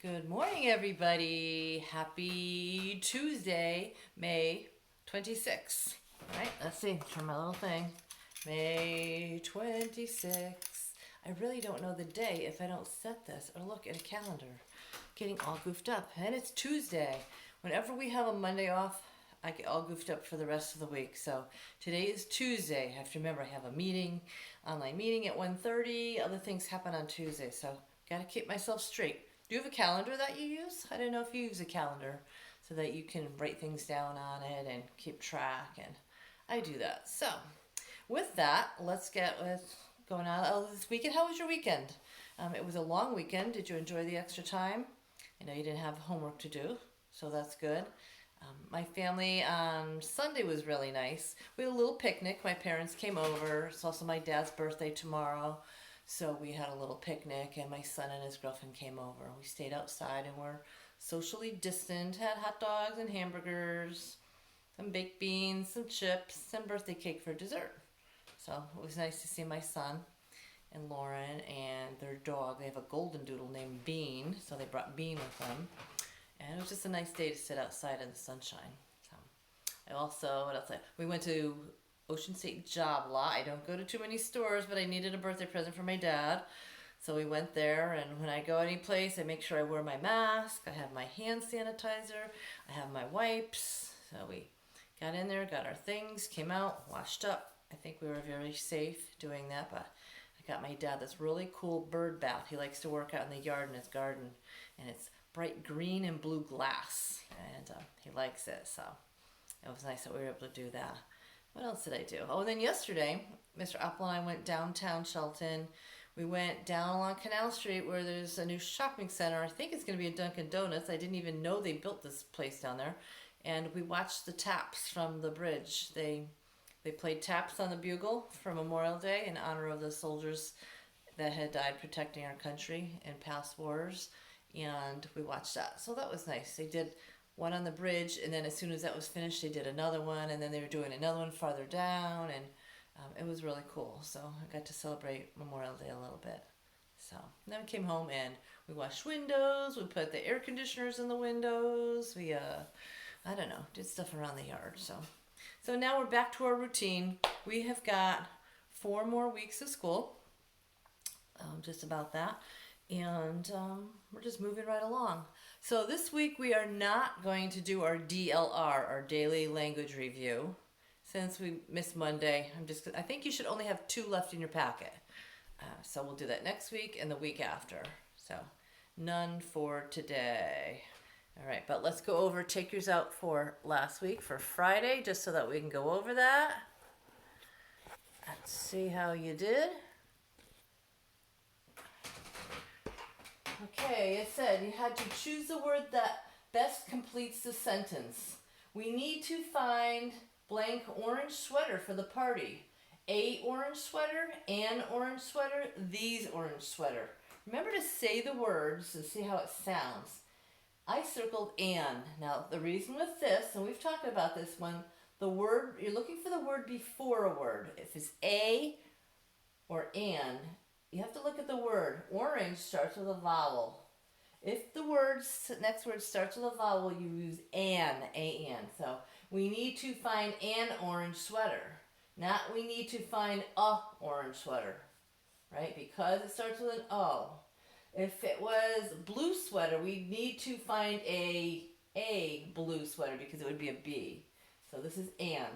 Good morning, everybody. Happy Tuesday, May 26th. All right, let's see. Turn my little thing. May 26th. I really don't know the day if I don't set this or look at a calendar. Getting all goofed up. And it's Tuesday. Whenever we have a Monday off, I get all goofed up for the rest of the week. So today is Tuesday. I have to remember I have a meeting, online meeting at 1:30. Other things happen on Tuesday. So got to keep myself straight. Do you have a calendar that you use? I don't know if you use a calendar so that you can write things down on it and keep track. And I do that. So with that, let's get with going on this weekend. How was your weekend? It was a long weekend. Did you enjoy the extra time? I know you didn't have homework to do, so that's good. My family on Sunday was really nice. We had a little picnic. My parents came over. It's also my dad's birthday tomorrow. So we had a little picnic, and my son and his girlfriend came over. We stayed outside and were socially distant, had hot dogs and hamburgers, some baked beans, some chips, and birthday cake for dessert. So it was nice to see my son and Lauren and their dog. They have a golden doodle named Bean, so they brought Bean with them. And it was just a nice day to sit outside in the sunshine. So I also, what else? We went to Ocean State Job Lot. I don't go to too many stores, but I needed a birthday present for my dad. So we went there, and when I go any place, I make sure I wear my mask. I have my hand sanitizer. I have my wipes. So we got in there, got our things, came out, washed up. I think we were very safe doing that, but I got my dad this really cool bird bath. He likes to work out in the yard in his garden, and it's bright green and blue glass, and he likes it. So it was nice that we were able to do that. What else did I do? Oh, and then yesterday, Mr. Oppel and I went downtown Shelton. We went down along Canal Street where there's a new shopping center. I think it's going to be a Dunkin' Donuts. I didn't even know they built this place down there. And we watched the taps from the bridge. They played taps on the bugle for Memorial Day in honor of the soldiers that had died protecting our country in past wars. And we watched that. So that was nice. They did one on the bridge, and then as soon as that was finished, they did another one, and then they were doing another one farther down, and it was really cool. So I got to celebrate Memorial Day a little bit. So then we came home and we washed windows. We put the air conditioners in the windows. We I don't know, did stuff around the yard. So now we're back to our routine. We have got 4 more weeks of school, just about that. And we're just moving right along. So this week we are not going to do our DLR, our daily language review, since we missed Monday. I think you should only have 2 left in your packet. So we'll do that next week and the week after. So none for today. All right, but let's go over, take yours out for last week, for Friday, just so that we can go over that. Let's see how you did. Okay, it said you had to choose the word that best completes the sentence. We need to find blank orange sweater for the party. A orange sweater, an orange sweater, these orange sweater. Remember to say the words and see how it sounds. I circled an. Now, the reason with this, and we've talked about this one, the word, you're looking for the word before a word. If it's a or an, you have to look at the word. Orange starts with a vowel. If the next word starts with a vowel, you use an, A-N. So we need to find an orange sweater. Not we need to find a orange sweater, right? Because it starts with an O. If it was blue sweater, we need to find a blue sweater because it would be a B. So this is an.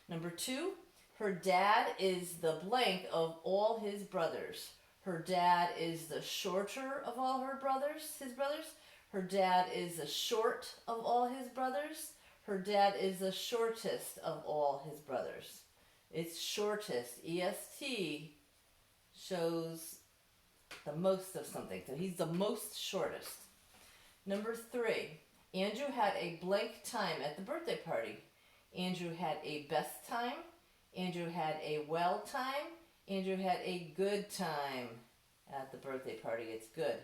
Number 2. Her dad is the blank of all his brothers. Her dad is the shorter of all his brothers. Her dad is the short of all his brothers. Her dad is the shortest of all his brothers. It's shortest. EST shows the most of something. So he's the most shortest. Number 3. Andrew had a blank time at the birthday party. Andrew had a best time. Andrew had a well time. Andrew had a good time at the birthday party. It's good.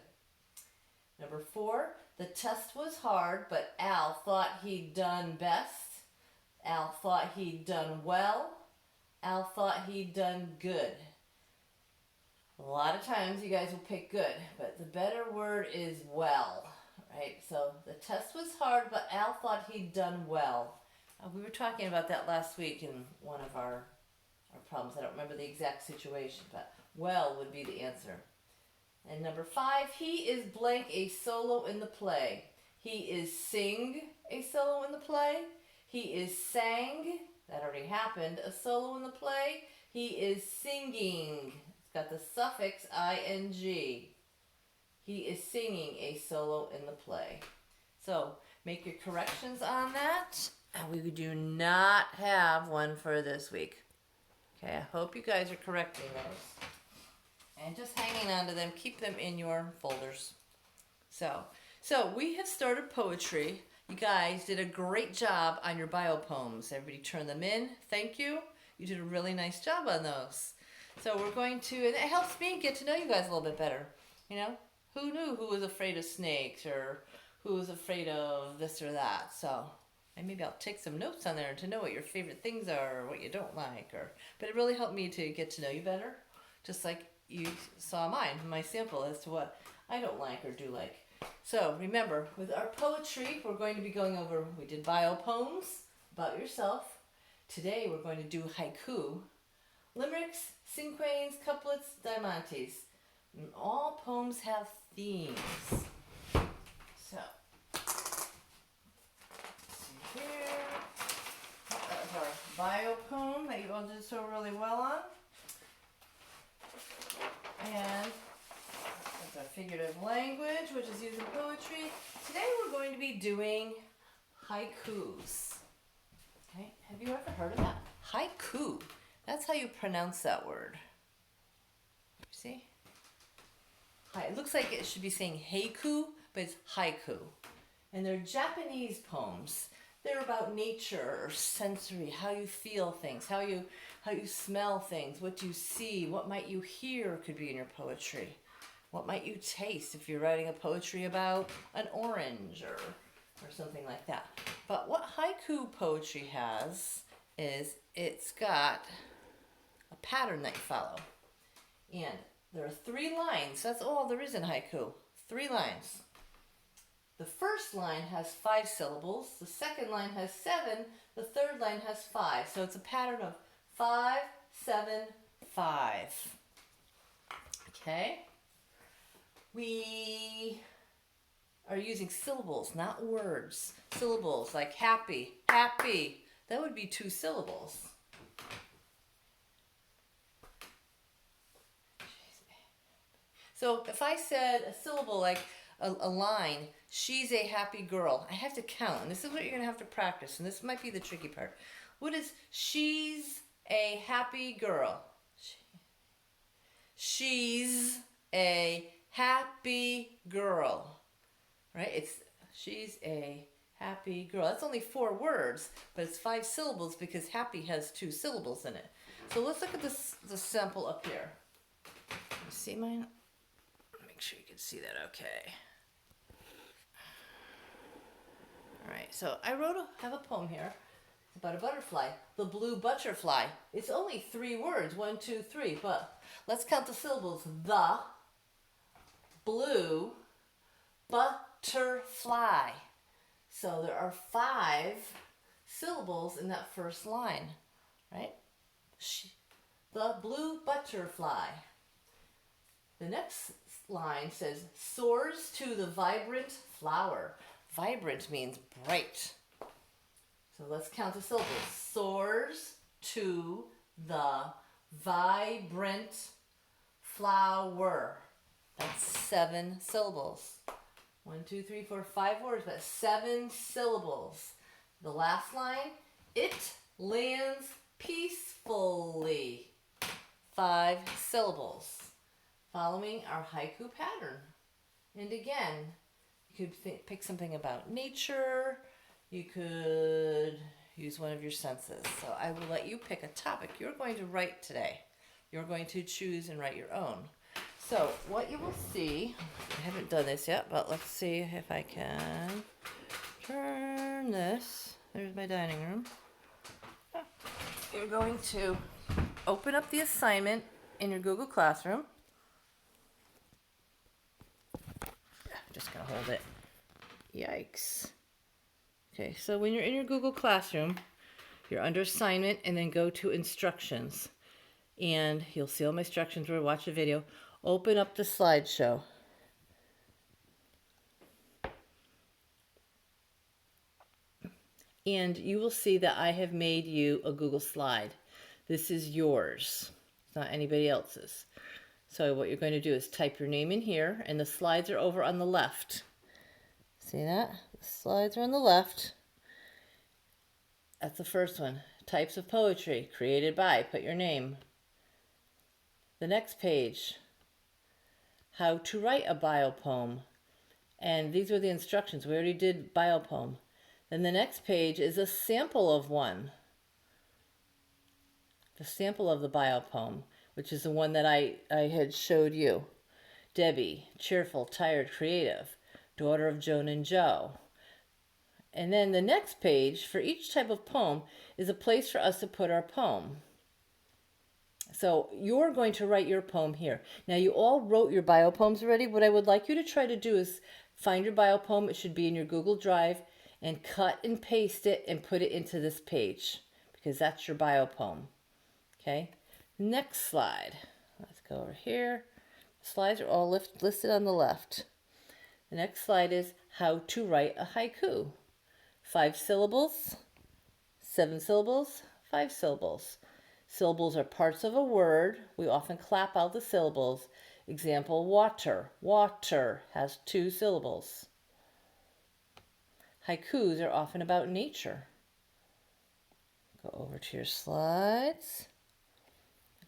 Number 4, the test was hard, but Al thought he'd done best. Al thought he'd done well. Al thought he'd done good. A lot of times you guys will pick good, but the better word is well, right? So the test was hard, but Al thought he'd done well. We were talking about that last week in one of our problems. I don't remember the exact situation, but well would be the answer. And number 5, he is blank a solo in the play. He is sing a solo in the play. He is sang, that already happened, a solo in the play. He is singing. It's got the suffix ing. He is singing a solo in the play. So make your corrections on that. And we do not have one for this week. Okay, I hope you guys are correcting those. And just hanging on to them. Keep them in your folders. So we have started poetry. You guys did a great job on your bio poems. Everybody turn them in. Thank you. You did a really nice job on those. So we're going to, and it helps me get to know you guys a little bit better. You know, who knew who was afraid of snakes or who was afraid of this or that? So and maybe I'll take some notes on there to know what your favorite things are or what you don't like. But it really helped me to get to know you better, just like you saw my sample as to what I don't like or do like. So remember, with our poetry, we're going to be going over, we did bio poems about yourself. Today we're going to do haiku, limericks, cinquains, couplets, diamantes. And all poems have themes. So, here. That was our bio poem that you all did so really well on. And that's our figurative language, which is used in poetry. Today we're going to be doing haikus. Okay, have you ever heard of that? Haiku. That's how you pronounce that word. See? It looks like it should be saying haiku, but it's haiku. And they're Japanese poems. They're about nature or sensory, how you feel things, how you smell things, what you see, what might you hear could be in your poetry. What might you taste if you're writing a poetry about an orange or something like that. But what haiku poetry has is it's got a pattern that you follow. And there are 3 lines. That's all there is in haiku. 3 lines. The first line has 5 syllables. The second line has 7. The third line has 5. So it's a pattern of 5, 7, 5. Okay? We are using syllables, not words. Syllables like happy, happy. That would be 2 syllables. So if I said a syllable like a line, she's a happy girl, I have to count. And this is what you're going to have to practice. And this might be the tricky part. What is she's a happy girl? She's a happy girl. Right? She's a happy girl. That's only 4 words, but it's 5 syllables because happy has 2 syllables in it. So let's look at the sample up here. You see mine? Make sure you can see that okay. All right, so I have a poem here about a butterfly, the blue butterfly. It's only 3 words, 1, 2, 3, but let's count the syllables. The blue butterfly. So there are 5 syllables in that first line, right? The blue butterfly. The next line says, soars to the vibrant flower. Vibrant means bright. So let's count the syllables. Soars to the vibrant flower. That's 7 syllables. 1, 2, 3, 4, 5 words, but 7 syllables. The last line, it lands peacefully. 5 syllables. Following our haiku pattern. And again, you could pick something about nature. You could use one of your senses. So I will let you pick a topic you're going to write today. You're going to choose and write your own. So what you will see, I haven't done this yet, but let's see if I can turn this. There's my dining room. You're going to open up the assignment in your Google Classroom. just gonna hold it. Yikes. Okay, so when you're in your Google Classroom, you're under assignment and then go to instructions. And you'll see all my instructions where I watch a video. Open up the slideshow. And you will see that I have made you a Google slide. This is yours. It's not anybody else's. So what you're going to do is type your name in here, and the slides are over on the left. See that? The slides are on the left. That's the first one. Types of poetry created by, put your name. The next page, how to write a biopoem. And these were the instructions. We already did biopoem. Then the next page is a sample of one. The sample of the biopoem, which is the one that I had showed you. Debbie, cheerful, tired, creative, daughter of Joan and Joe. And then the next page for each type of poem is a place for us to put our poem. So you're going to write your poem here. Now you all wrote your biopoems already. What I would like you to try to do is find your biopoem. It should be in your Google Drive, and cut and paste it and put it into this page because that's your biopoem. Okay, next slide. Let's go over here. The slides are all listed on the left. The next slide is how to write a haiku. 5 syllables, 7 syllables, 5 syllables. Syllables are parts of a word. We often clap out the syllables. Example, water. Water has 2 syllables. Haikus are often about nature. Go over to your slides.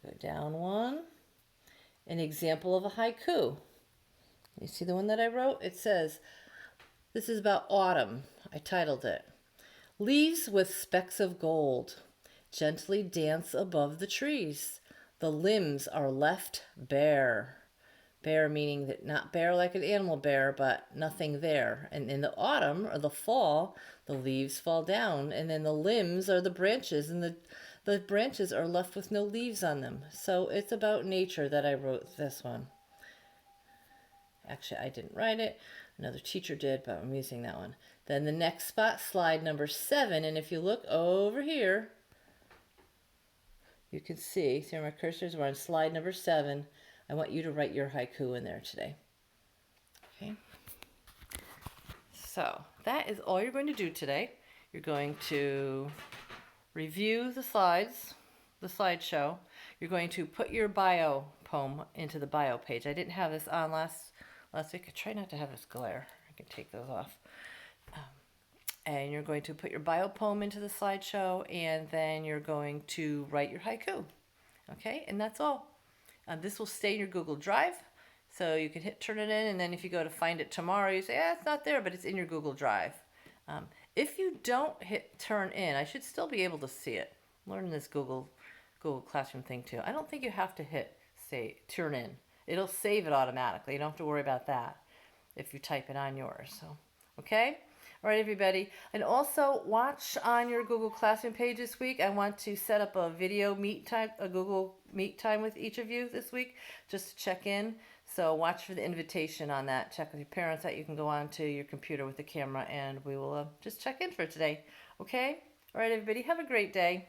Go down one. An example of a haiku. You see the one that I wrote? It says, this is about autumn. I titled it. Leaves with specks of gold gently dance above the trees. The limbs are left bare. Bare meaning that not bare like an animal bare, but nothing there. And in the autumn or the fall, the leaves fall down, and then the limbs are the branches, and the branches are left with no leaves on them. So it's about nature that I wrote this one. Actually, I didn't write it. Another teacher did, but I'm using that one. Then the next spot, slide number 7, and if you look over here, you can see where my cursors were on slide number 7. I want you to write your haiku in there today. Okay. So that is all you're going to do today. You're going to review the slides, the slideshow. You're going to put your bio poem into the bio page. I didn't have this on last week. I try not to have this glare. I can take those off. And you're going to put your bio poem into the slideshow, and then you're going to write your haiku. Okay, and that's all. This will stay in your Google Drive, so you can hit turn it in, and then if you go to find it tomorrow, you say, it's not there, but it's in your Google Drive. If you don't hit turn in, I should still be able to see it. I'm learning this Google Classroom thing too. I don't think you have to hit say turn in. It'll save it automatically. You don't have to worry about that if you type it on yours. So, okay? All right, everybody. And also watch on your Google Classroom page this week. I want to set up a video meet time, a Google Meet time with each of you this week, just to check in. So watch for the invitation on that. Check with your parents that you can go on to your computer with the camera, and we will just check in for today. Okay? All right, everybody. Have a great day.